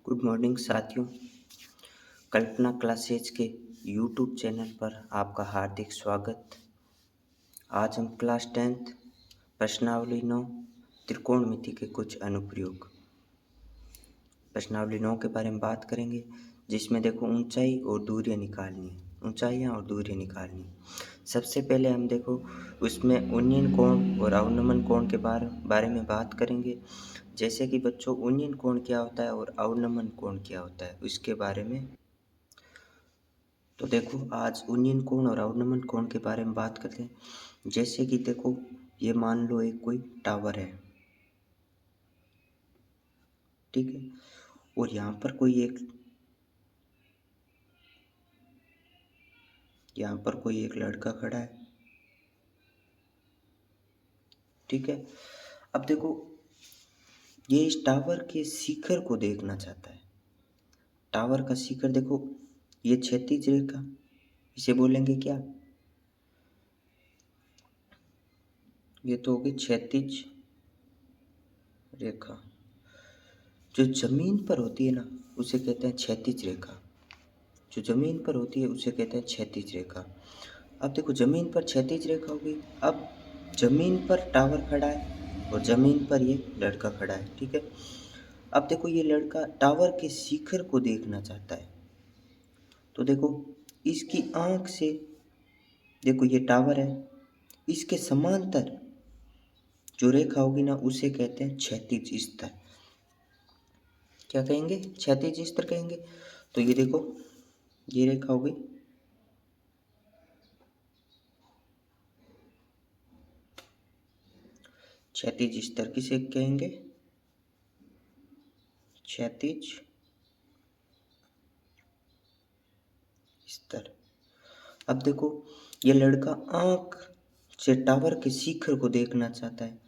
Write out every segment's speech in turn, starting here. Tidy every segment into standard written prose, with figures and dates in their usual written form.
Good morning साथियों। कल्पना classes के YouTube channel पर आपका हार्दिक स्वागत। आज हम क्लास 10th प्रश्नावली 9 त्रिकोणमिति के कुछ अनुप्रयोग प्रश्नावली 9 के बारे में बात करेंगे, जिसमें देखो ऊंचाई और दूरियां निकालनी है, ऊंचाइयां और दूरियां निकालनी। सबसे पहले हम देखो उसमें उन्नयन कोण और अवनमन कोण के बारे में बात करेंगे। जैसे कि बच्चों उन्नयन कोण क्या होता है और अवनमन कोण क्या होता है उसके बारे में। तो देखो आज उन्नयन कोण और अवनमन कोण के बारे में बात करते हैं। जैसे कि देखो ये मान लो एक कोई टावर है, ठीक है, और यहाँ पर कोई एक लड़का खड़ा है, ठीक है। अब देखो ये इस टावर के शिखर को देखना चाहता है। टावर का शिखर देखो, ये क्षैतिज रेखा, इसे बोलेंगे क्या? ये तो होगी क्षैतिज रेखा। जो जमीन पर होती है ना उसे कहते हैं क्षैतिज रेखा। जो जमीन पर होती है उसे कहते हैं क्षैतिज रेखा। अब देखो जमीन पर क्षैतिज रेखा होगी। अब जमीन पर टावर खड़ा है और जमीन पर ये लड़का खड़ा है, ठीक है। अब देखो ये लड़का टावर के शिखर को देखना चाहता है। तो देखो इसकी आंख से देखो ये टावर है, इसके समांतर जो रेखा होगी ना उसे कहते हैं क्षैतिज स्तर। क्या कहेंगे? क्षैतिज स्तर कहेंगे। तो ये देखो ये रेखा हो गई, क्षैतिज स्तर किसे कहेंगे? क्षैतिज स्तर। अब देखो ये लड़का आंख से टावर के शिखर को देखना चाहता है,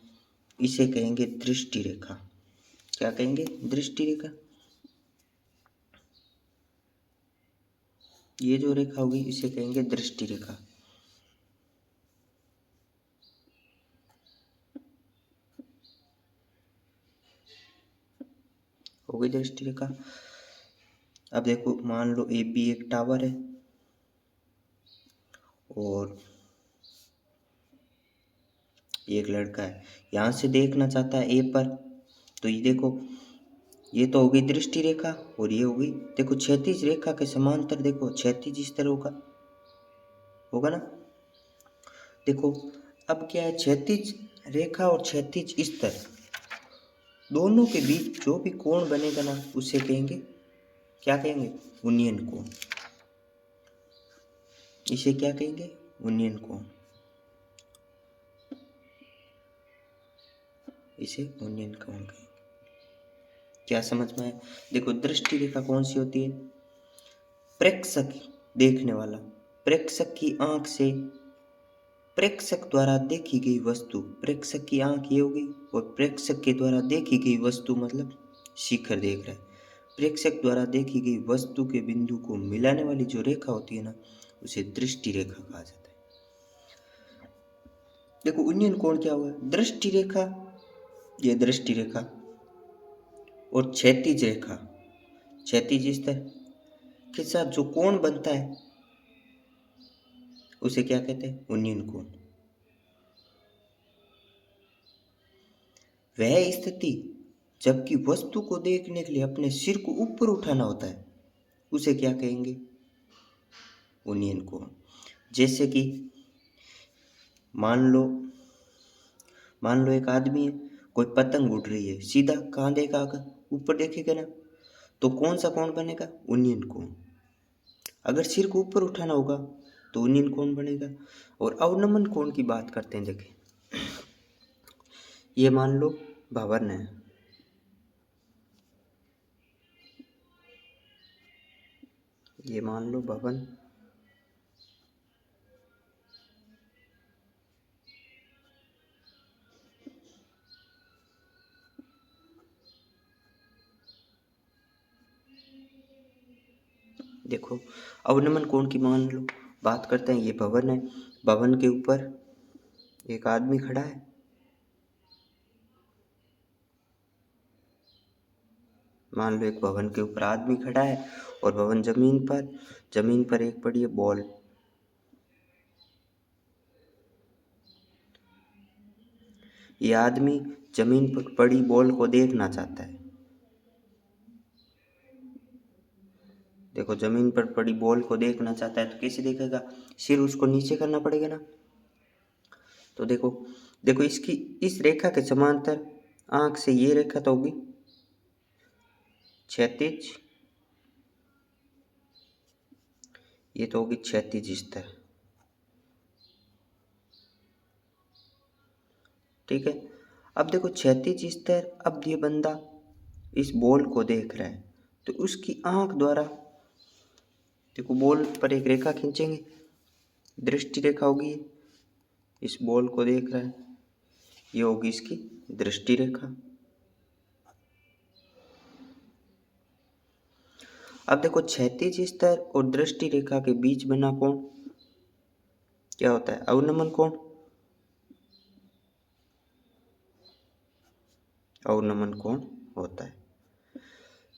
इसे कहेंगे दृष्टि रेखा। क्या कहेंगे? दृष्टि रेखा। ये जो रेखा होगी इसे कहेंगे दृष्टि रेखा। हो गई दृष्टि रेखा। अब देखो मान लो ए बी एक टावर है और एक लड़का है, यहाँ से देखना चाहता है ए पर। तो ये देखो ये तो होगी दृष्टि रेखा और ये होगी देखो क्षैतिज रेखा के समांतर, देखो क्षैतिज स्तर होगा ना। देखो अब क्या है, क्षैतिज रेखा और क्षैतिज स्तर दोनों के बीच जो भी कोण बनेगा ना उसे कहेंगे, क्या कहेंगे? उन्नयन कोण। इसे क्या कहेंगे? उन्नयन कोण। इसे उन्नयन कोण कहेंगे। क्या समझ में आया? देखो दृष्टि रेखा कौन सी होती है? प्रेक्षक देखने वाला, प्रेक्षक की आंख से प्रेक्षक द्वारा देखी गई वस्तु, प्रेक्षक की आंख ये होगी और प्रेक्षक के द्वारा देखी गई वस्तु मतलब शिखर देख रहा है। प्रेक्षक द्वारा देखी गई वस्तु के बिंदु को मिलाने वाली जो रेखा होती है ना उसे दृष्टि रेखा कहा जाता है। देखो उन्नयन कोण क्या हुआ? दृष्टि रेखा, ये दृष्टि रेखा और क्षैतिज रेखा, क्षैतिज स्तर के साथ जो कोण बनता है उसे क्या कहते हैं? उन्नयन कोण। वह स्थिति जबकि वस्तु को देखने के लिए अपने सिर को ऊपर उठाना होता है उसे क्या कहेंगे? उन्नयन कोण। जैसे कि मान लो एक आदमी है, कोई पतंग उड़ रही है, सीधा कहाँ देखा? ऊपर देखेगा ना, तो कौन सा कोण बनेगा? उन्नयन कोण। अगर सिर को ऊपर उठाना होगा तो उन्नयन कोण बनेगा। और अवनमन कोण की बात करते हैं। देखें ये मान लो भवन है, ये मान लो भवन, देखो अवनमन कोण की मान लो बात करते हैं। ये भवन है, भवन के ऊपर एक आदमी खड़ा है, मान लो एक भवन के ऊपर आदमी खड़ा है और भवन जमीन पर एक पड़ी है बॉल। ये आदमी जमीन पर पड़ी बॉल को देखना चाहता है। देखो जमीन पर पड़ी बॉल को देखना चाहता है तो कैसे देखेगा, सिर उसको नीचे करना पड़ेगा ना। तो देखो देखो इसकी इस रेखा के समांतर आंख से ये रेखा तो होगी क्षैतिज, ये तो होगी क्षैतिज स्तर। ठीक है, अब देखो क्षैतिज स्तर, अब ये बंदा इस बॉल को देख रहा है तो उसकी आंख द्वारा देखो बॉल पर एक रेखा खींचेंगे, दृष्टि रेखा होगी, इस बॉल को देख रहा है, ये होगी इसकी दृष्टि रेखा। अब देखो क्षैतिज स्तर और दृष्टि रेखा के बीच बना कोण क्या होता है, अवनमन कोण। अवनमन कोण होता है।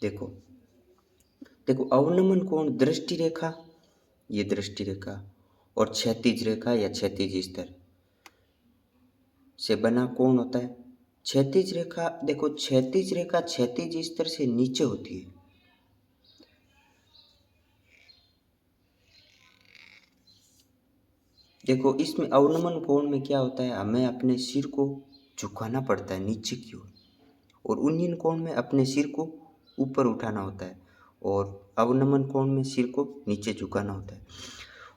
देखो देखो अवनमन कोण दृष्टि रेखा, ये दृष्टि रेखा और क्षैतिज रेखा या क्षैतिज स्तर से बना कोण होता है। क्षैतिज रेखा, देखो क्षैतिज रेखा क्षैतिज स्तर से नीचे होती है। देखो इसमें अवनमन कोण में क्या होता है, हमें अपने सिर को झुकाना पड़ता है नीचे की ओर, और उन्नयन कोण में अपने सिर को ऊपर उठाना होता है, और अवनमन कोण में सिर को नीचे झुकाना होता है।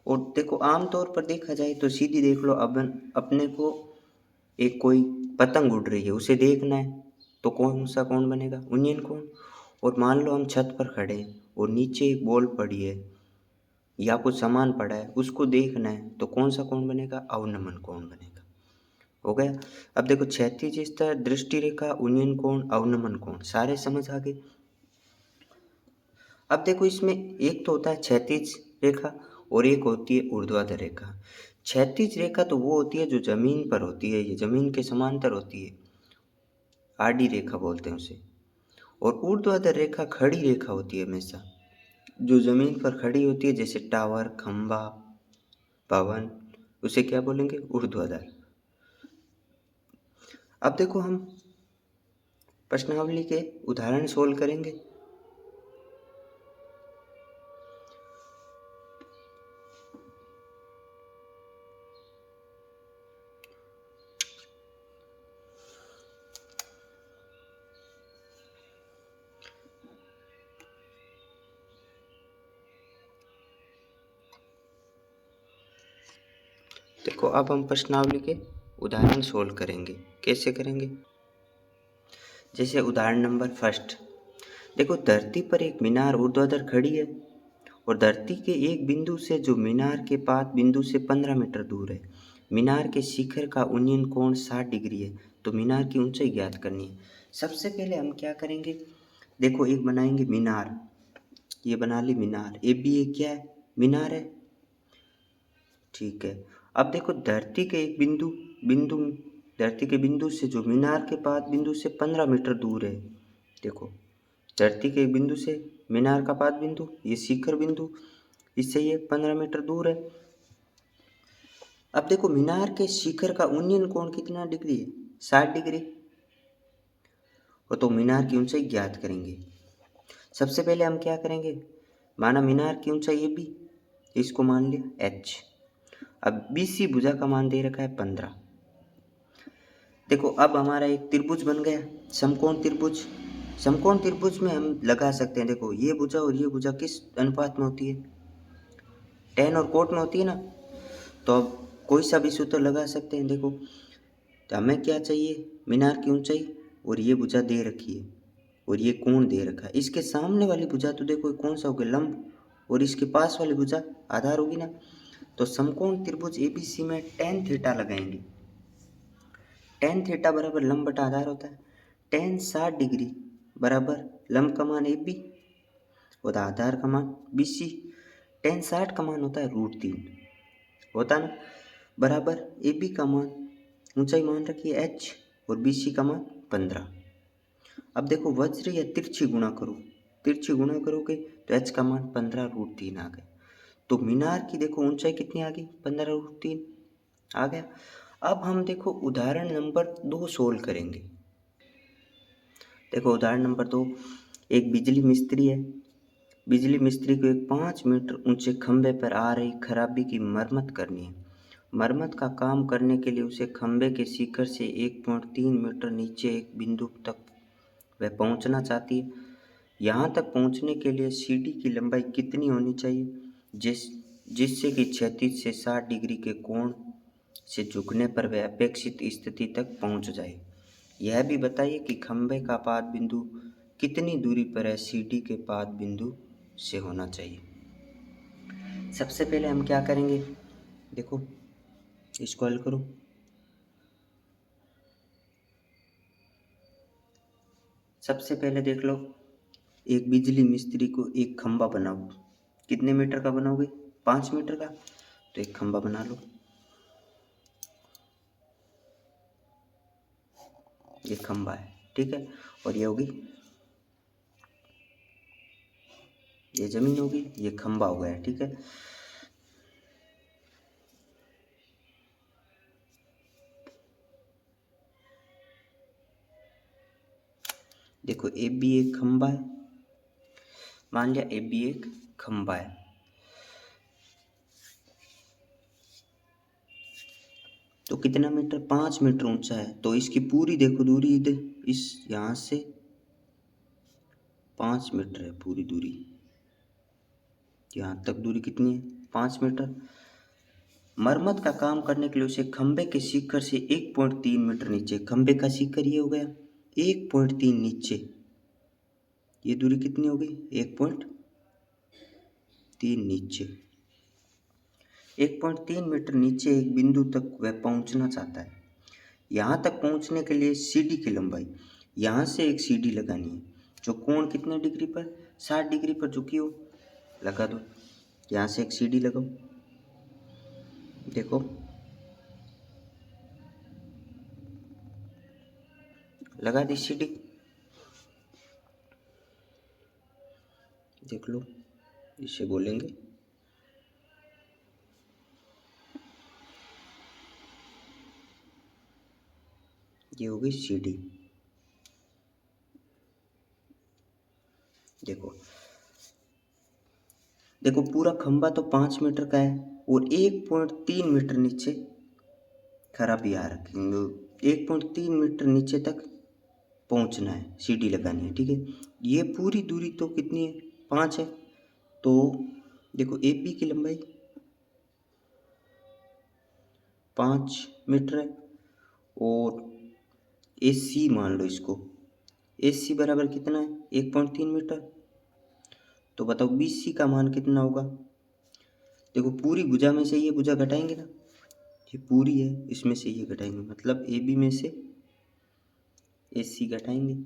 और देखो आमतौर पर देखा जाए तो सीधी देख लो, अब अपने को एक कोई पतंग उड़ रही है उसे देखना है तो कौन सा कोण बनेगा, उन्नयन कोण। और मान लो हम छत पर खड़े हैं और नीचे एक बॉल पड़ी है या कुछ सामान पड़ा है उसको देखना है तो कौन सा कोण बनेगा, अवनमन कोण बनेगा। हो गया। अब देखो क्षैतिज स्तर, दृष्टि रेखा, उन्नयन कोण, अवनमन कोण सारे समझ आ गए। अब देखो इसमें एक तो होता है क्षैतिज रेखा और एक होती है ऊर्ध्वाधर रेखा। क्षैतिज रेखा तो वो होती है जो जमीन पर होती है, ये जमीन के समांतर होती है, आडी रेखा बोलते हैं उसे। और ऊर्ध्वाधर रेखा खड़ी रेखा होती है हमेशा, जो जमीन पर खड़ी होती है, जैसे टावर, खंबा, भवन, उसे क्या बोलेंगे, ऊर्ध्वाधर। अब देखो हम प्रश्नावली के उदाहरण सोल्व करेंगे। देखो अब हम प्रश्नावली के उदाहरण सोल्व करेंगे। कैसे करेंगे, जैसे उदाहरण नंबर फर्स्ट। देखो धरती पर एक मीनार ऊर्ध्वाधर खड़ी है और धरती के एक बिंदु से जो मीनार के पाद बिंदु से 15 मीटर दूर है, मीनार के शिखर का उन्नयन कोण 60 डिग्री है, तो मीनार की ऊंचाई ज्ञात करनी है। सबसे पहले हम क्या करेंगे, देखो एक बनाएंगे मीनार, ये बना ली मीनार, ए बी ए क्या है, मीनार है। ठीक है, अब देखो धरती के एक बिंदु बिंदु धरती के बिंदु से जो मीनार के पाद बिंदु से 15 मीटर दूर है, देखो धरती के एक बिंदु से मीनार का पाद बिंदु, ये शिखर बिंदु, इससे ये 15 मीटर दूर है। अब देखो मीनार के शिखर का उन्नयन कोण कितना डिग्री है, 60 डिग्री। और तो मीनार की ऊंचाई ज्ञात करेंगे। सबसे पहले हम क्या करेंगे, माना मीनार की ऊंचाई ए बी, इसको मान लिया एच। अब बी सी भुजा का मान दे रखा है 15। देखो अब हमारा एक त्रिभुज बन गया, समकोण त्रिभुज। समकोण त्रिभुज में हम लगा सकते हैं, देखो ये भुजा और ये भुजा किस अनुपात में होती है, tan और cot में होती है ना। तो अब कोई सा भी सूत्र लगा सकते हैं। देखो तो हमें क्या चाहिए, मीनार की ऊंचाई और ये भुजा दे रखी है और ये कोण दे रखा है। इसके सामने वाली भुजा तो देखो कौन सा होगा, लंब, और इसके पास वाली भुजा आधार होगी ना। तो समकोण त्रिभुज एबीसी में tan थीटा लगाएंगे। tan थीटा बराबर लंब बटा आधार होता है। tan 60 डिग्री बराबर लंब का मान ए बी और आधार का मान बी सी। tan 60 का मान होता है √3 होता है ना, बराबर ए बी का मान ऊंचाई मान रखी है h और बी सी का मान 15। अब देखो वज्र या तिरछी गुणा करो, तिरछी गुणा करोगे तो h का मान 15√3 आ गया। तो मीनार की देखो ऊंचाई कितनी आ गई, 15√3 आ गया। अब हम देखो उदाहरण नंबर 2 सोल्व करेंगे। देखो उदाहरण नंबर 2, एक बिजली मिस्त्री है। बिजली मिस्त्री को एक 5 मीटर ऊंचे खंभे पर आ रही खराबी की मरम्मत करनी है। मरम्मत का काम करने के लिए उसे खंभे के शिखर से 1.3 मीटर नीचे एक बिंदु तक वह पहुंचना चाहती है। यहाँ तक पहुंचने के लिए सीढ़ी की लंबाई कितनी होनी चाहिए जिससे कि क्षैतिज से 60 डिग्री के कोण से झुकने पर वह अपेक्षित स्थिति तक पहुंच जाए। यह भी बताइए कि खंभे का पाद बिंदु कितनी दूरी पर है सीढ़ी के पाद बिंदु से होना चाहिए। सबसे पहले हम क्या करेंगे, देखो इसको हल करो। सबसे पहले देख लो, एक बिजली मिस्त्री को एक खंभा बनाओ। कितने मीटर का बनाओगे, 5 मीटर का। तो एक खंभा बना लो, ये खंभा है, ठीक है। और ये होगी, ये जमीन होगी, ये खंभा हो गया, ठीक है। देखो ए बी एक खंभा है, मान लिया ए बी एक खंभा है। तो कितना मीटर, 5 मीटर ऊंचा है। तो इसकी पूरी देखो दूरी इधर इस यहाँ से 5 मीटर है पूरी दूरी। यहाँ तक दूरी कितनी है, 5 मीटर। मरम्मत का काम करने के लिए उसे खंभे के शिखर से 1.3 मीटर नीचे, खंभे का शिखर ये हो गया 1.3 नीचे, ये दूरी कितनी हो गई 1.3 नीचे, 1.3 मीटर नीचे एक बिंदु तक वह पहुंचना चाहता है। यहाँ तक पहुंचने के लिए सीढ़ी की लंबाई, यहाँ से एक सीढ़ी लगानी है जो कोण कितने डिग्री पर, 60 डिग्री पर झुकी हो, लगा दो। यहाँ से एक सीढ़ी लगाओ, देखो लगा दी सीढ़ी, देख लो इसे बोलेंगे ये होगी सीढ़ी। देखो देखो पूरा खंभा तो 5 मीटर का है और 1.3 मीटर नीचे खराबी आ रखी, 1.3 मीटर नीचे तक पहुंचना है, सीढ़ी लगानी है, ठीक है। ये पूरी दूरी तो कितनी है, 5 है। तो देखो ए बी की लंबाई 5 मीटर है और ए सी मान लो इसको, ए सी बराबर कितना है 1.3 मीटर। तो बताओ बी सी का मान कितना होगा। देखो पूरी भुजा में से ये भुजा घटाएंगे ना, ये पूरी है इसमें से ये घटाएंगे, मतलब ए बी में से ए सी घटाएंगे।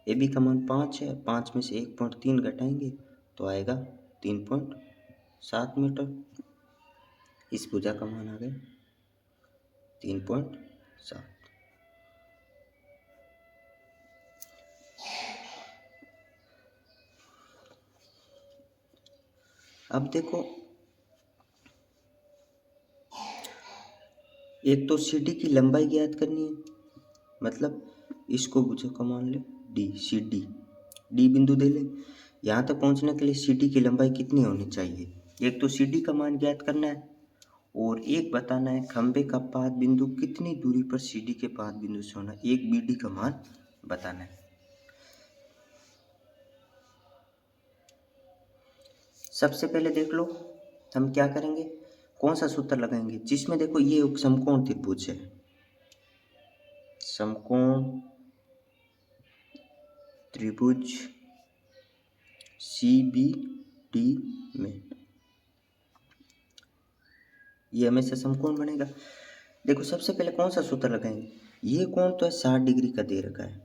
ए बी का मान 5 है, 5 में से 1.3 घटाएंगे तो आएगा 3.7 मीटर। इस भुजा का मान आ गया 3.7। अब देखो एक तो सीढ़ी की लंबाई ज्ञात करनी है, मतलब इसको भुजा का मान ले डी, सी डी बिंदु दे ले। यहाँ तक पहुँचने के लिए सीढ़ी की लंबाई कितनी होनी चाहिए, एक तो सीढ़ी का मान ज्ञात करना है और एक बताना है खंभे का पाद बिंदु कितनी दूरी पर सीढ़ी के पाद बिंदु से होना, एक बी डी का मान बताना है। सबसे पहले देख लो हम क्या करेंगे, कौन सा सूत्र लगाएंगे जिसमें देखो ये एक समकोण त्रिभुज है, समकोण त्रिभुज सी बी डी में ये हमेशा समकोण बनेगा। देखो सबसे पहले कौन सा सूत्र लगाएंगे, ये कोण तो है 60 डिग्री का दे रखा है।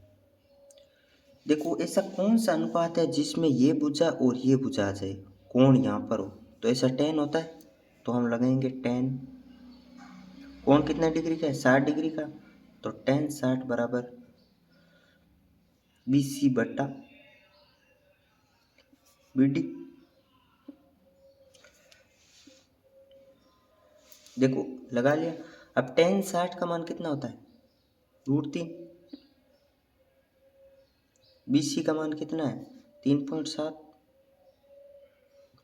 देखो ऐसा कौन सा अनुपात है जिसमें ये भुजा और ये भुजा आ जाए, कोण यहाँ पर हो, तो ऐसा tan होता है। तो हम लगाएंगे tan, कोण कितना डिग्री का है 60 डिग्री का, तो tan 60 बराबर BC बटा BD। देखो लगा लिया। अब tan 60 का मान कितना होता है? √3। BC का मान कितना है? 3.7।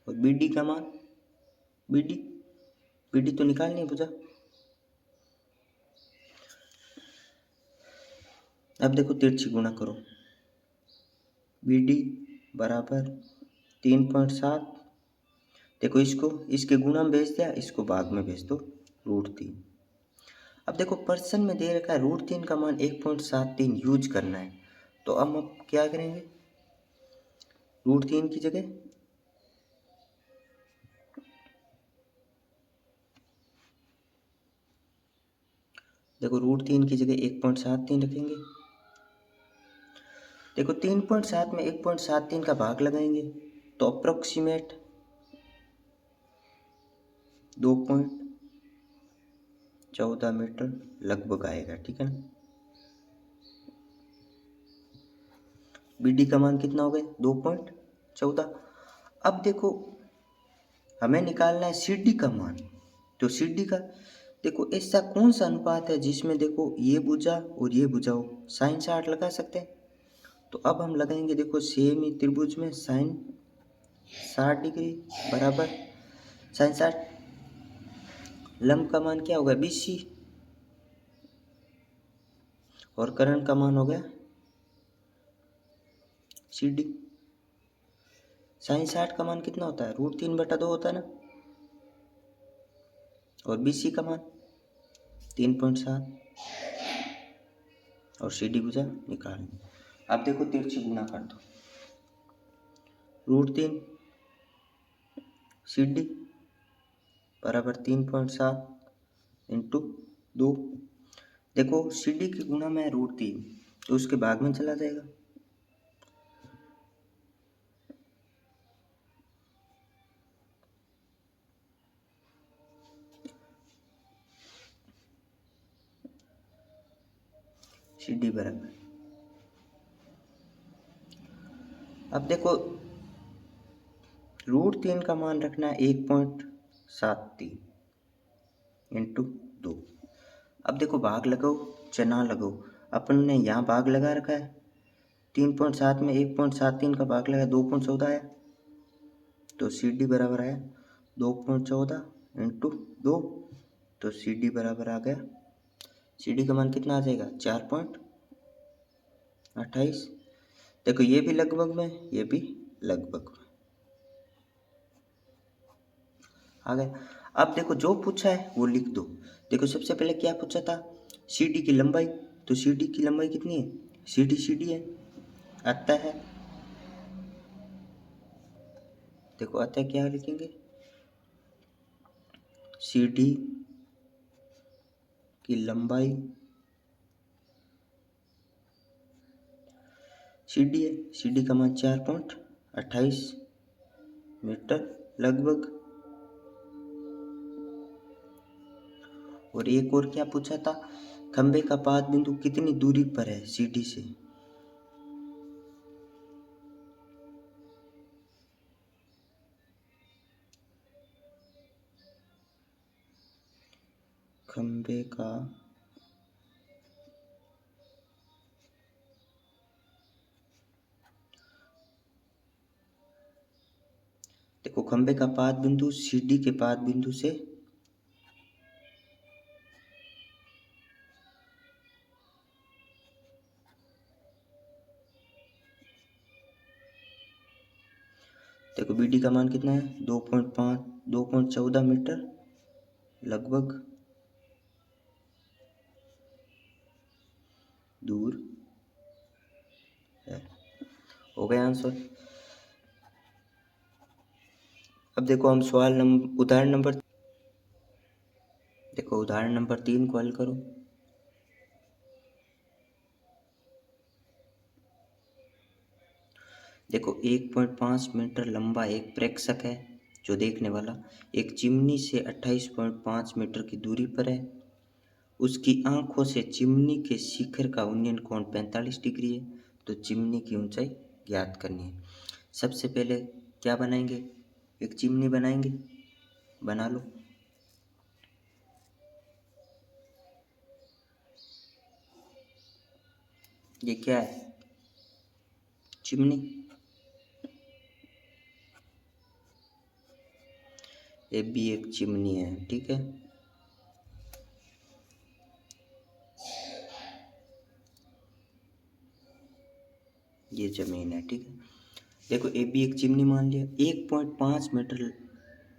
और BD का मान, BD तो निकालनी है पूजा। अब देखो तिरछी गुणा करो। BD बराबर 3.7। देखो इसको इसके गुणा में भेज दिया, इसको भाग में भेज दो √3। अब देखो पर्सन में दे रखा है √3 का मान 1.73 यूज करना है। तो अब क्या करेंगे? √3 की जगह देखो √3 की जगह 1.73 रखेंगे। देखो 3.7 में 1.73 का भाग लगाएंगे तो अप्रोक्सीमेट 2.14 मीटर लगभग आएगा। ठीक है ना? BD का मान कितना हो गया? 2.14। अब देखो हमें निकालना है CD का मान। तो CD का देखो ऐसा कौन सा अनुपात है जिसमें देखो ये भुजा और ये भुजा हो? sin 60 लगा सकते हैं। तो अब हम लगाएंगे देखो सेम ही त्रिभुज में sin 60 डिग्री बराबर sin 60। लंब का मान क्या होगा? BC। और कर्ण का मान हो गया CD। sin 60 का मान कितना होता है? √3/2 होता है ना। और BC का मान 3.7 और CD भुजा निकालनी। अब देखो तिरछी गुणा कर दो। √3 CD बराबर 3.7 इंटू 2। देखो CD की गुणा में √3 तो उसके भाग में चला जाएगा। CD बराबर, अब देखो √3 का मान रखना है 1.73 इंटू 2। अब देखो भाग लगाओ चना लगाओ। अपन ने यहाँ भाग लगा रखा है 3.7 में 1.73 का भाग लगा 2.14 आया। तो CD बराबर आया 2.14 इंटू 2। तो CD बराबर आ गया, CD का मान कितना आ जाएगा? 4.28। देखो ये भी लगभग में, ये भी लगभग में आ गया। अब देखो जो पूछा है वो लिख दो। देखो सबसे पहले क्या पूछा था? CD की लंबाई। तो CD की लंबाई कितनी है? CD है, आता है। देखो आता है, क्या लिखेंगे? CD की लंबाई, CD है, CD का मान 4.28 मीटर लगभग। और एक और क्या पूछा था? खंबे का पाद बिंदु कितनी दूरी पर है CD से? खंबे का देखो खंबे का पाद बिंदु CD के पाद बिंदु से देखो BD का मान कितना है? 2.14 मीटर लगभग दूर है। हो गया आंसर। अब देखो हम उदाहरण नंबर देखो उदाहरण नंबर 3 को हल करो। देखो 1.5 मीटर लंबा एक प्रेक्षक है जो देखने वाला एक चिमनी से 28.5 मीटर की दूरी पर है। उसकी आंखों से चिमनी के शिखर का उन्नयन कोण 45 डिग्री है। तो चिमनी की ऊंचाई ज्ञात करनी है। सबसे पहले क्या बनाएंगे, एक चिमनी बनाएंगे, बना लो। ये क्या है, चिमनी। ये भी एक चिमनी है, ठीक है। ये जमीन है, ठीक है। देखो ए भी एक चिमनी मान लिया। 1.5 मीटर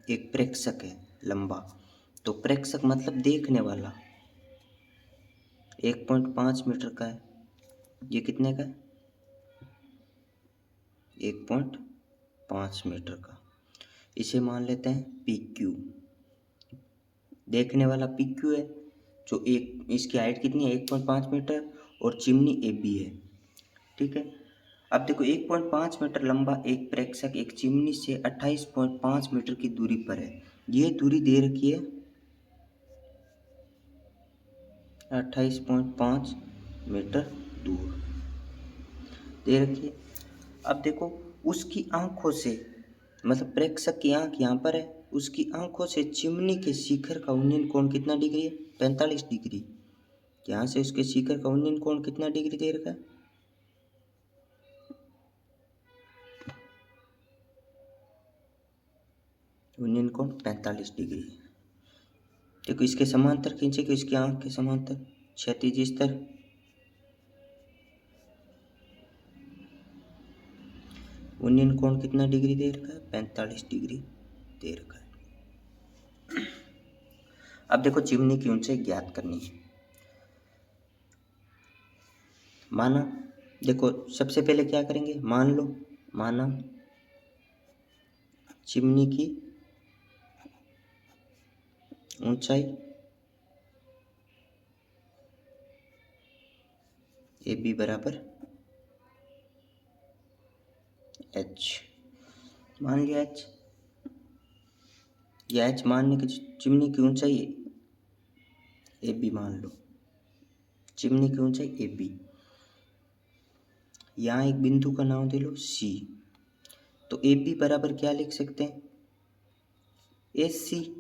एक प्रेक्षक है लंबा, तो प्रेक्षक मतलब देखने वाला 1.5 मीटर का है। ये कितने का है, 1.5 मीटर का। इसे मान लेते हैं पी क्यू, देखने वाला पी क्यू है। जो एक, इसकी हाइट कितनी है, 1.5 मीटर, और चिमनी ए बी है, ठीक है। अब देखो 1.5 मीटर लंबा एक प्रेक्षक एक चिमनी से 28.5 मीटर की दूरी पर है। ये दूरी दे रखी है 28.5 मीटर दूर दे रखी है। अब देखो उसकी आंखों से, मतलब प्रेक्षक की आंख यहाँ पर है, उसकी आंखों से चिमनी के शिखर का उन्नयन कोण कितना डिग्री है, 45 डिग्री। यहाँ से उसके शिखर का उन्नयन कोण कितना डिग्री दे रखा है, उन्नयन कोण 45 डिग्री। देखो इसके समांतर खींचेगा, इसकी आंख के समांतर क्षैतिज स्तर, उन्नयन कोण कितना डिग्री दे रखा है, 45 डिग्री दे रखा है। अब देखो चिमनी की ऊंचाई ज्ञात करनी है। माना, देखो सबसे पहले क्या करेंगे, मान लो, माना चिमनी की ऊंचाई ए बी बराबर एच, मान लिया एच। या एच मानने की, चिमनी की ऊंचाई ए बी मान लो, चिमनी की ऊंचाई ए बी। यहाँ एक बिंदु का नाम दे लो सी। तो ए बी बराबर क्या लिख सकते हैं, ए सी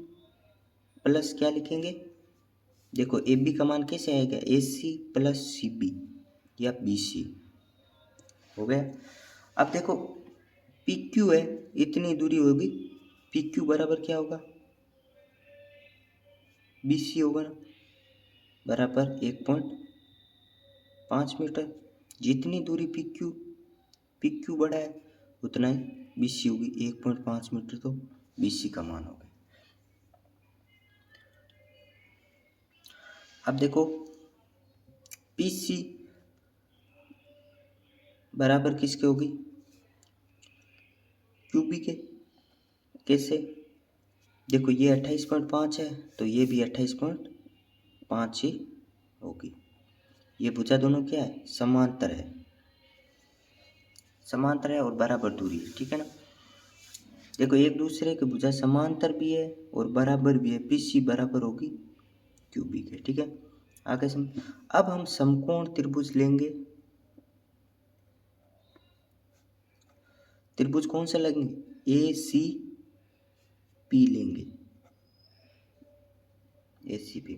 प्लस क्या लिखेंगे, देखो ए बी का मान कैसे आएगा, ए सी प्लस सी बी या बी सी, हो गया। अब देखो पी क्यू है, इतनी दूरी होगी, पी क्यू बराबर क्या होगा, बी सी होगा ना, बराबर 1.5 मीटर। जितनी दूरी पी क्यू बड़ा है उतना ही बी सी होगी, 1.5 मीटर तो बी सी का मान होगा। अब देखो पी सी बराबर किसके होगी, क्यू बी के। कैसे, देखो ये 28.5 है तो ये भी 28.5 ही होगी। ये भुजा दोनों क्या है, समांतर है, समांतर है और बराबर दूरी है, ठीक है ना। देखो एक दूसरे के भुजा समांतर भी है और बराबर भी है, पी सी बराबर होगी क्यू बी के, ठीक है। आगे अब हम समकोण त्रिभुज लेंगे। त्रिभुज कौन सा लेंगे, ए सी पी लेंगे, ए सी पी।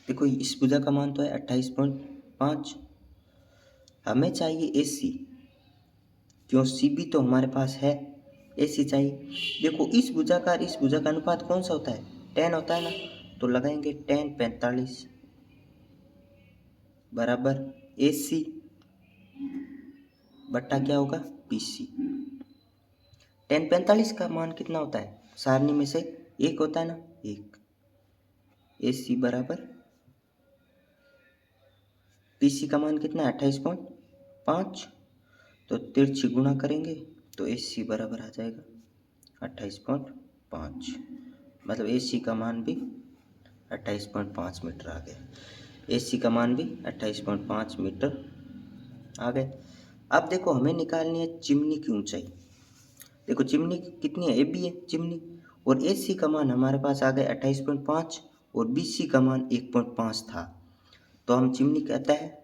देखो इस भुजा का मान तो है 28.5, हमें चाहिए ए सी, क्यों सी बी तो हमारे पास है, ए सी चाहिए। देखो इस भुजा का इस भुजा का अनुपात कौन सा होता है, 10 होता है ना, तो लगाएंगे 10 45 बराबर ए सी बट्टा क्या होगा, पी सी। 10 45 का मान कितना होता है, सारणी में से एक होता है ना, एक। ए सी बराबर पी सी का मान कितना है, 28.5, तो तिरछी गुणा करेंगे तो ए सी बराबर आ जाएगा 28.5, मतलब ए सी का मान भी 28.5 मीटर आ गया। ए सी का मान भी 28.5 मीटर आ गए। अब देखो हमें निकालनी है चिमनी की ऊंचाई। देखो चिमनी कितनी है, ए बी है चिमनी, और ए सी का मान हमारे पास आ गया 28.5 और बी सी का मान 1.5 था। तो हम चिमनी कहता है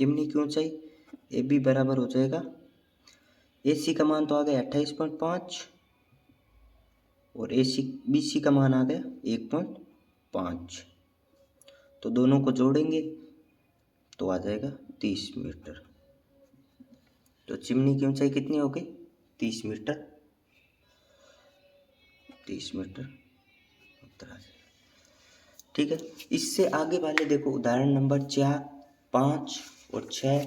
चिमनी की ऊंचाई ए बी बराबर हो जाएगा, ए सी का मान तो आ गया 28.5 और ए सी बी सी का मान आ गया 1.5, तो दोनों को जोड़ेंगे तो आ जाएगा 30 मीटर। तो चिमनी की ऊंचाई कितनी हो गई? 30 मीटर। 30 मीटर उत्तर आ जाएगा। ठीक है, इससे आगे वाले देखो उदाहरण नंबर 4, 5 और 6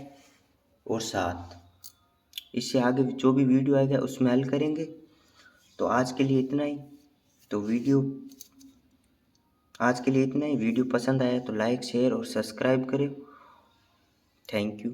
और 7, इससे आगे जो भी वीडियो आएगा उसमें हल करेंगे। तो आज के लिए इतना ही। तो आज के लिए इतना ही। वीडियो पसंद आया तो लाइक शेयर और सब्सक्राइब करें। Thank you.